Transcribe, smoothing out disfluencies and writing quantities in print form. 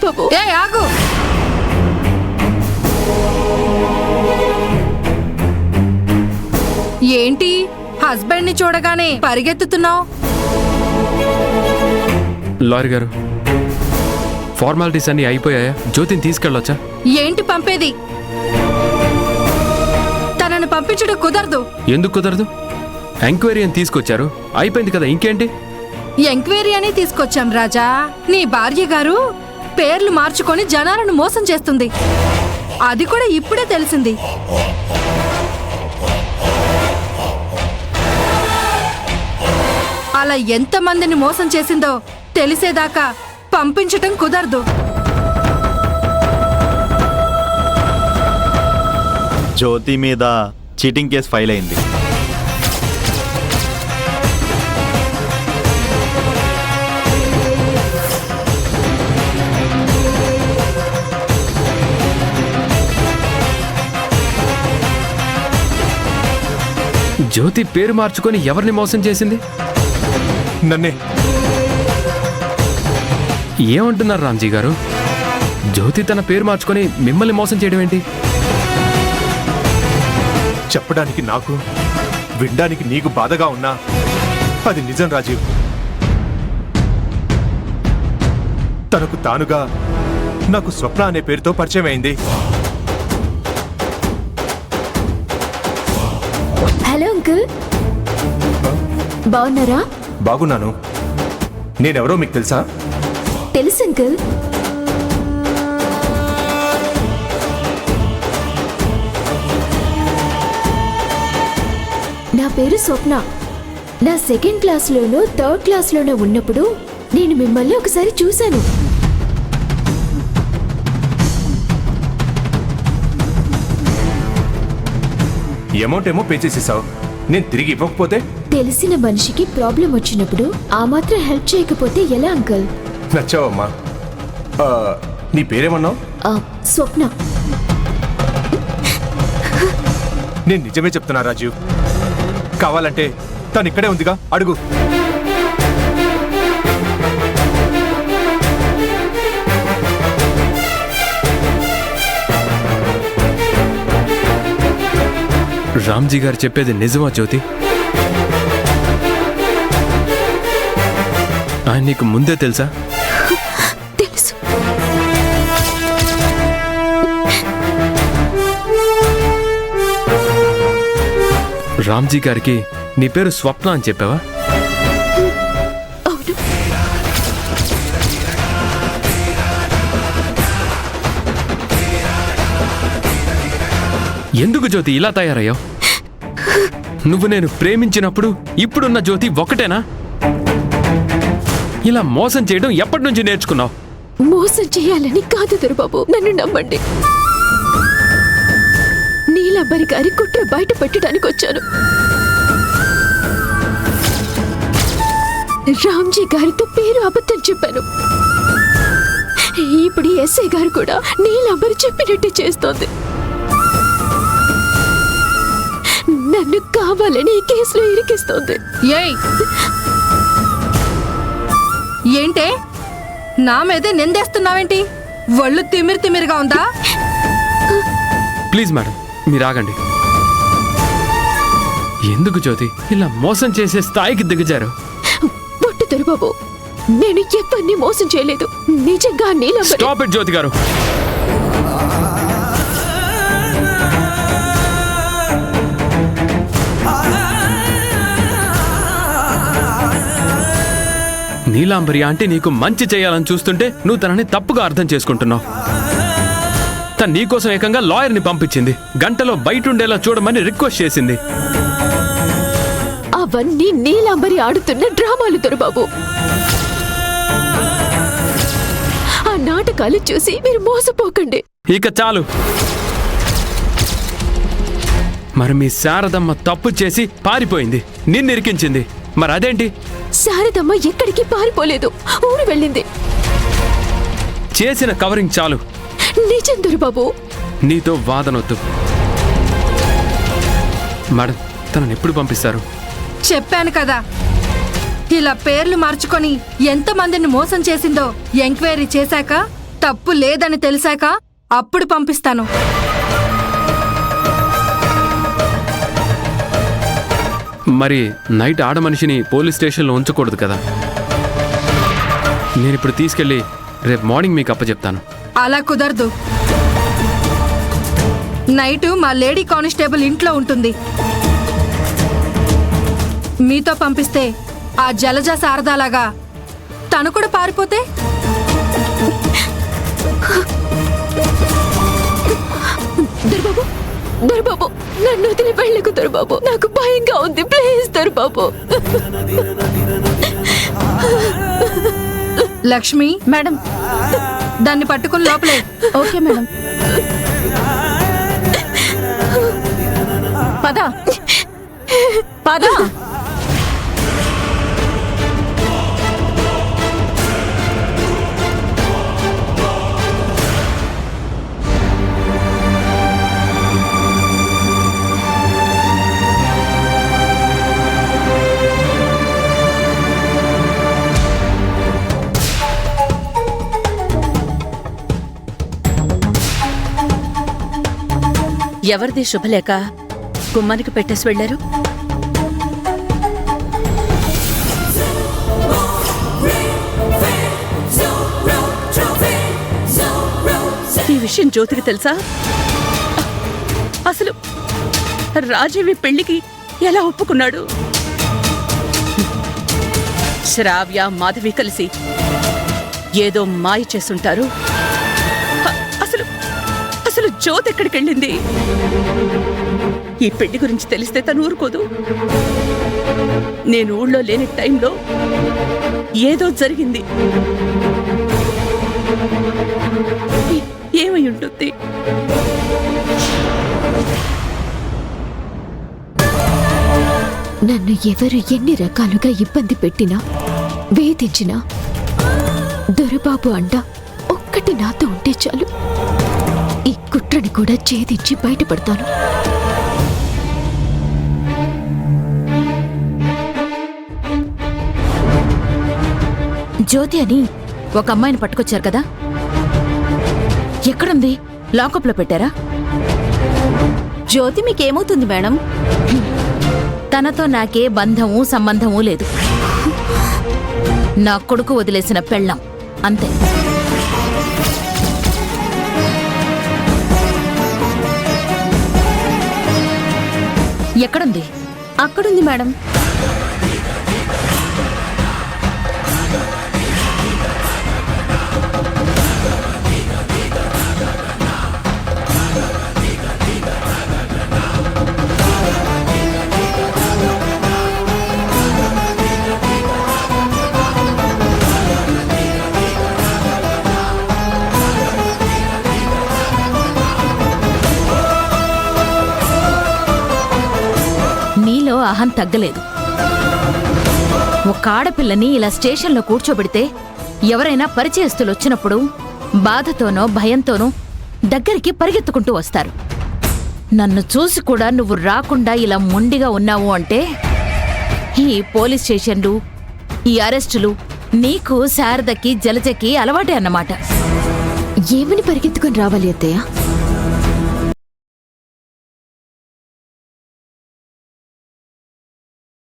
దొరబాబు. ఏ ఆగు. ఏంటి హస్బెండ్ ని చూడగానే పరిగెత్తుతున్నావు? లాయర్ గారు, ఫార్మాలిటీస్ అన్ని అయిపోయాయా? జ్యోతిని తీసుకెళ్ళొచ్చా? ఏంటి పంపేది? తనను పంపించడం కుదరదు. ఎందుకు కుదరదు? ఎంక్వైరీ అని తీసుకొచ్చారు, అయిపోయింది కదా, ఇంకేంటి? ఎంక్వైరీ అని తీసుకొచ్చాం రాజా. నీ భార్య గారు పేర్లు మార్చుకొని జనాలను మోసం చేస్తుంది. అది కూడా ఇప్పుడే తెలిసింది. అలా ఎంతమందిని మోసం చేసిందో తెలిసేదాకా పంపించటం కుదరదు. జ్యోతి మీద చీటింగ్ కేసు ఫైల్ అయింది. జ్యోతి పేరు మార్చుకొని ఎవరిని మోసం చేసింది? నన్నే. ఏమంటున్నారు రామ్జీ గారు? జ్యోతి తన పేరు మార్చుకొని మిమ్మల్ని మోసం చేయడం ఏంటి? చెప్పడానికి నాకు, వినడానికి నీకు బాధగా ఉన్నా అది నిజం రాజీవ్. తనకు తానుగా నాకు స్వప్న అనే పేరుతో పరిచయం అయింది. హలో అంకుల్, బాగున్నారా? బాగున్నాను. నేనెవరో మీకు తెలుసా? తెలుసు అంకుల్. నా పేరు స్వప్న. నా సెకండ్ క్లాస్లోనూ థర్డ్ క్లాస్లోనూ ఉన్నప్పుడు నేను మిమ్మల్ని ఒకసారి చూశాను. అమౌంట్ ఏమో పే చేసేసావు, నేను తిరిగి ఇవ్వకపోతే? తెలిసిన మనిషికి ప్రాబ్లం వచ్చినప్పుడు ఆ మాత్రం హెల్ప్ చేయకపోతే ఎలా అంకుల్? నచ్చావమ్మా. నీ పేరేమన్నావు? స్వప్న. నేను నిజమే చెప్తున్నా రాజీవ్. కావాలంటే తను ఇక్కడే ఉందిగా, అడుగు. రామ్జీ గారు చెప్పేది నిజమా జ్యోతి? ఆయన నీకు ముందే తెలుసా? తెలుసు. రామ్జీ గారికి నీ పేరు స్వప్న అని చెప్పావా? అవును. ఎందుకు జ్యోతి ఇలా తయారయ్యావు? నువ్వు నేను ప్రేమించినప్పుడు ఇప్పుడున్న జ్యోతి ఒకటేనా? ఇలా మోసం చేయడం ఎప్పటి నుంచి నేర్చుకున్నావు? మోసం చేయాలని కాదు దొరబాబు, నన్ను నమ్మండి. నీలబ్బరి గారి కుట్ర బయట పెట్టడానికి వచ్చాను. రామ్జీ గారితో పేరు అబద్ధం చెప్పాను. ఇప్పుడు ఎస్ఐ గారు కూడా నీలబ్బరి చెప్పినట్టే చేస్తోంది. నన్ను కావాలని ఈ కేసులో ఇరికిస్తోంది. ఏయ్, ఏంటే నా మీదే నిందేస్తున్నావేంటి? ఒళ్ళు తిమిరి తిమిరిగా ఉందా? ప్లీజ్ మేడం, మీరు ఆగండి. ఎందుకు జ్యోతి ఇలా మోసం చేసే స్థాయికి దిగజారు? పొట్టు దొరబాబు, నేను ఎవరిని మోసం చేయలేదు. నిజంగా నీలబ్బరి. స్టాప్ ఇట్ జ్యోతి గారు. నీలాంబరి అంటే నీకు మంచి చేయాలని చూస్తుంటే నువ్వు తనని తప్పుగా అర్థం చేసుకుంటున్నావు. తను నీకోసం ఏకంగా లాయర్ని పంపించింది. గంటలో బయట ఉండేలా చూడమని రిక్వెస్ట్ చేసింది. అవన్నీ నీలాంబరి ఆడుతున్న డ్రామాలు దొరబాబు. ఆ నాటకాలు చూసి మీరు మోసపోకండి. ఇక చాలు. మరి మీ శారదమ్మ తప్పు చేసి పారిపోయింది, నిన్నిరికించింది. మరి అదేంటి? శారదమ్మ ఎక్కడికి పారిపోలేదు, ఊరు వెళ్ళింది. చేసిన కవరింగ్ చాలు. నిజం దొరబాబు. నీతో వాదనొద్దు. మేడం, తనని ఎప్పుడు పంపిస్తారు? చెప్పాను కదా, ఇలా పేర్లు మార్చుకొని ఎంతమందిని మోసం చేసిందో ఎంక్వైరీ చేశాక తప్పు లేదని తెలిసాక అప్పుడు పంపిస్తాను. మరి నైట్ ఆడ మనిషిని పోలీస్ స్టేషన్లో ఉంచకూడదు కదా. నేను ఇప్పుడు తీసుకెళ్ళి రేపు మార్నింగ్ మీకు అప్పచెప్తాను. అలా కుదరదు. నైటు మా లేడీ కానిస్టేబుల్ ఇంట్లో ఉంటుంది. మీతో పంపిస్తే ఆ జలజ శారదాలాగా తను కూడా పారిపోతే దొరబాబు, దొరబాబు, నన్ను వదిలి వెళ్ళకు దొరబాబు. నాకు భయంగా ఉంది. ప్లీజ్ దొరబాబు. లక్ష్మి మేడం. దాన్ని పట్టుకుని లోపలే. Okay madam. పద పద. ఎవరిది శుభలేఖ గుమ్మానికి పెట్టేసి వెళ్లారు? ఈ విషయం జ్యోతికి తెలుసా? అసలు రాజీవి పెళ్లికి ఎలా ఒప్పుకున్నాడు? శ్రావ్య మాధవి కలిసి ఏదో మాయ చేసుంటారు. అసలు అసలు జ్యోతి ఎక్కడికెళ్ళింది? ఈ పెళ్లి గురించి తెలిస్తే తను ఊరుకోదు. నేను ఊళ్ళో లేని టైంలో ఏదో జరిగింది. ఏమై ఉంటుంది? నన్ను ఎవరు ఎన్ని రకాలుగా ఇబ్బంది పెట్టినా, వేధించినా దొరబాబు అంట ఒక్కటి నాతో ఉంటే చాలు. ఈ కుట్రని కూడా ఛేదించి బయటపడతాను. జ్యోతి అని ఒక అమ్మాయిని పట్టుకొచ్చారు కదా, ఎక్కడుంది? లాకప్లో పెట్టారా? జ్యోతి మీకేమవుతుంది మేడం? తనతో నాకే బంధము సంబంధము లేదు. నా కొడుకు వదిలేసిన పెళ్ళాం అంతే. ఎక్కడుంది? అక్కడుంది మేడం. నీలో అహం తగ్గలేదు. ఒక ఆడపిల్లని ఇలా స్టేషన్లో కూర్చోబెడితే ఎవరైనా పరిచయస్తులు వచ్చినప్పుడు బాధతోనో భయంతోనో దగ్గరికి పరిగెత్తుకుంటూ వస్తారు. నన్ను చూసి కూడా నువ్వు రాకుండా ఇలా మొండిగా ఉన్నావు అంటే ఈ పోలీస్ స్టేషన్లు, ఈ అరెస్టులు నీకు శారదకి జలజకి అలవాటే అన్నమాట. ఏమని పరిగెత్తుకొని రావాలి అత్తయ్య?